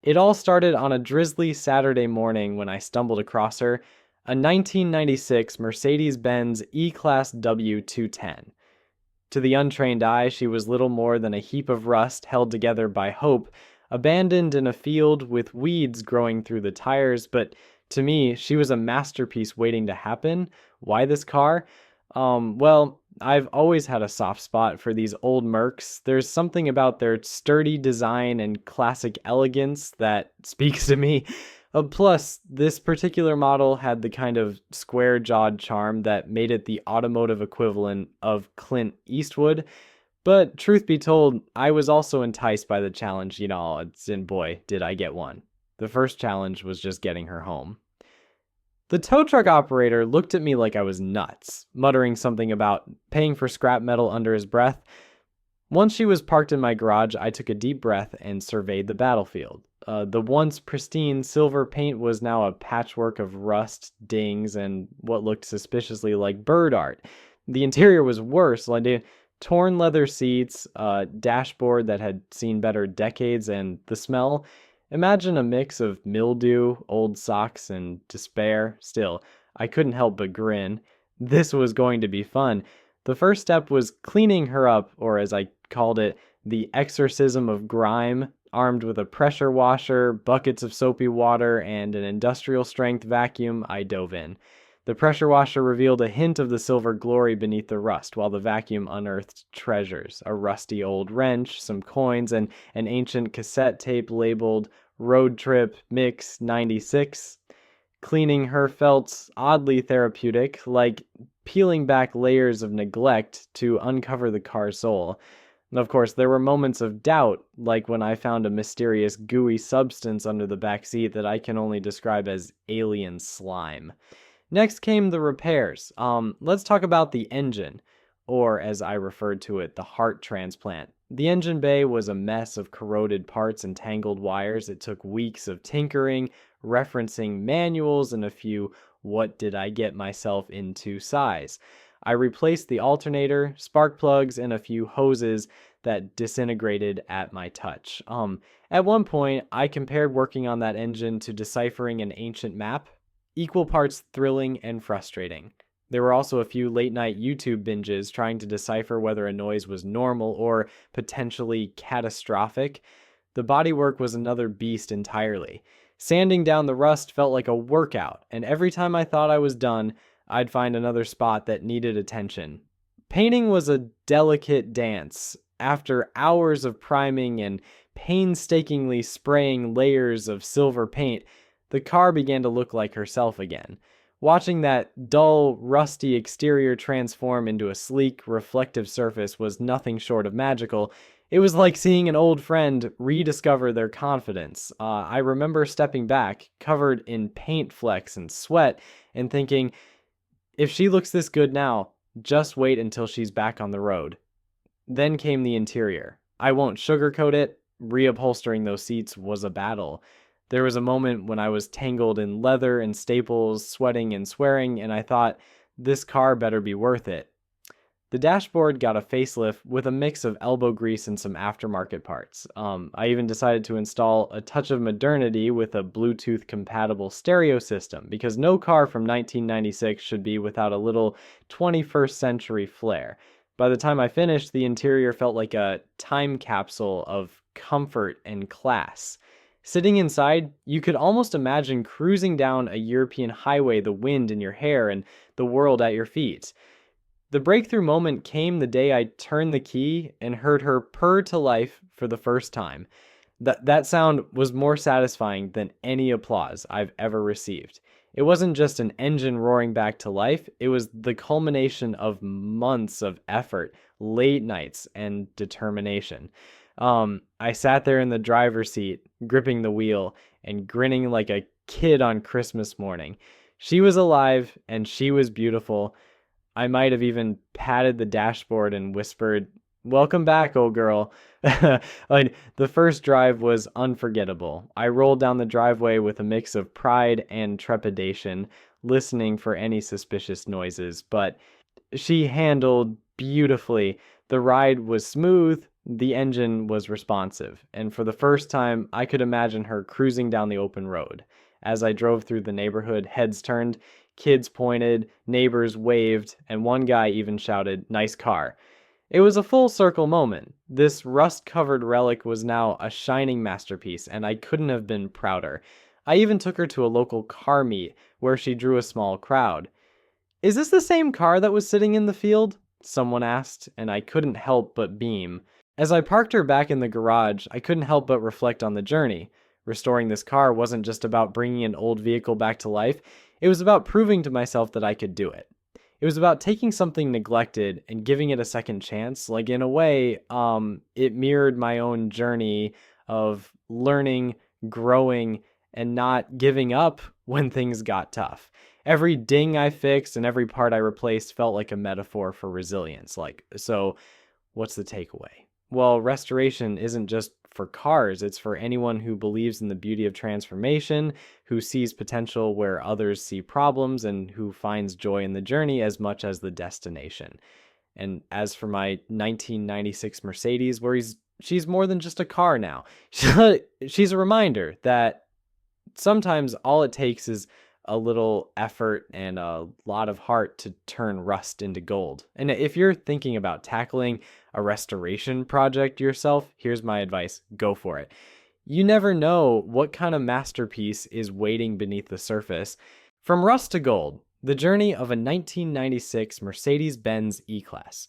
It all started on a drizzly Saturday morning when I stumbled across her, a 1996 Mercedes-Benz E-Class W210. To the untrained eye, she was little more than a heap of rust held together by hope, abandoned in a field with weeds growing through the tires, but to me, she was a masterpiece waiting to happen. Why this car? Well, I've always had a soft spot for these old Mercs. There's something about their sturdy design and classic elegance that speaks to me. Plus, this particular model had the kind of square-jawed charm that made it the automotive equivalent of Clint Eastwood. But truth be told, I was also enticed by the challenge, and boy, did I get one. The first challenge was just getting her home. The tow truck operator looked at me like I was nuts, muttering something about paying for scrap metal under his breath. Once she was parked in my garage, I took a deep breath and surveyed the battlefield. The once pristine silver paint was now a patchwork of rust, dings, and what looked suspiciously like bird art. The interior was worse, like torn leather seats, a dashboard that had seen better decades, and the smell. Imagine a mix of mildew, old socks, and despair. Still, I couldn't help but grin. This was going to be fun. The first step was cleaning her up, or as I called it, the exorcism of grime. Armed with a pressure washer, buckets of soapy water, and an industrial-strength vacuum, I dove in. The pressure washer revealed a hint of the silver glory beneath the rust, while the vacuum unearthed treasures, a rusty old wrench, some coins, and an ancient cassette tape labeled Road Trip Mix 96. Cleaning her felt oddly therapeutic, like peeling back layers of neglect to uncover the car's soul. Of course, there were moments of doubt, like when I found a mysterious gooey substance under the back seat that I can only describe as alien slime. Next came the repairs. Let's talk about the engine, or as I referred to it, the heart transplant. The engine bay was a mess of corroded parts and tangled wires. It took weeks of tinkering, referencing manuals, and a few "what did I get myself into" sighs. I replaced the alternator, spark plugs, and a few hoses that disintegrated at my touch. At one point, I compared working on that engine to deciphering an ancient map. Equal parts thrilling and frustrating. There were also a few late-night YouTube binges trying to decipher whether a noise was normal or potentially catastrophic. The bodywork was another beast entirely. Sanding down the rust felt like a workout, and every time I thought I was done, I'd find another spot that needed attention. Painting was a delicate dance. After hours of priming and painstakingly spraying layers of silver paint, the car began to look like herself again. Watching that dull, rusty exterior transform into a sleek, reflective surface was nothing short of magical. It was like seeing an old friend rediscover their confidence. I remember stepping back, covered in paint flecks and sweat, and thinking, if she looks this good now, just wait until she's back on the road. Then came the interior. I won't sugarcoat it. Reupholstering those seats was a battle. There was a moment when I was tangled in leather and staples, sweating and swearing, and I thought, this car better be worth it. The dashboard got a facelift with a mix of elbow grease and some aftermarket parts. I even decided to install a touch of modernity with a Bluetooth-compatible stereo system, because no car from 1996 should be without a little 21st century flair. By the time I finished, the interior felt like a time capsule of comfort and class. Sitting inside, you could almost imagine cruising down a European highway, the wind in your hair and the world at your feet. The breakthrough moment came the day I turned the key and heard her purr to life for the first time. That sound was more satisfying than any applause I've ever received. It wasn't just an engine roaring back to life, it was the culmination of months of effort, late nights, and determination. I sat there in the driver's seat, gripping the wheel, and grinning like a kid on Christmas morning. She was alive, and she was beautiful. I might have even patted the dashboard and whispered, "Welcome back, old girl." Like, the first drive was unforgettable. I rolled down the driveway with a mix of pride and trepidation, listening for any suspicious noises, but she handled beautifully. The ride was smooth, The engine was responsive, and for the first time, I could imagine her cruising down the open road. As I drove through the neighborhood, heads turned, kids pointed, neighbors waved, and one guy even shouted, "Nice car." It was a full circle moment. This rust-covered relic was now a shining masterpiece, and I couldn't have been prouder. I even took her to a local car meet, where she drew a small crowd. "Is this the same car that was sitting in the field?" someone asked, and I couldn't help but beam. As I parked her back in the garage, I couldn't help but reflect on the journey. Restoring this car wasn't just about bringing an old vehicle back to life, it was about proving to myself that I could do it. It was about taking something neglected and giving it a second chance. Like, in a way, it mirrored my own journey of learning, growing, and not giving up when things got tough. Every ding I fixed and every part I replaced felt like a metaphor for resilience. So what's the takeaway? Well, restoration isn't just for cars, it's for anyone who believes in the beauty of transformation, who sees potential where others see problems, and who finds joy in the journey as much as the destination. And as for my 1996 Mercedes, she's more than just a car now. She's a reminder that sometimes all it takes is a little effort and a lot of heart to turn rust into gold. And if you're thinking about tackling a restoration project yourself, here's my advice: go for it. You never know what kind of masterpiece is waiting beneath the surface. From rust to gold, the journey of a 1996 Mercedes-Benz E-Class.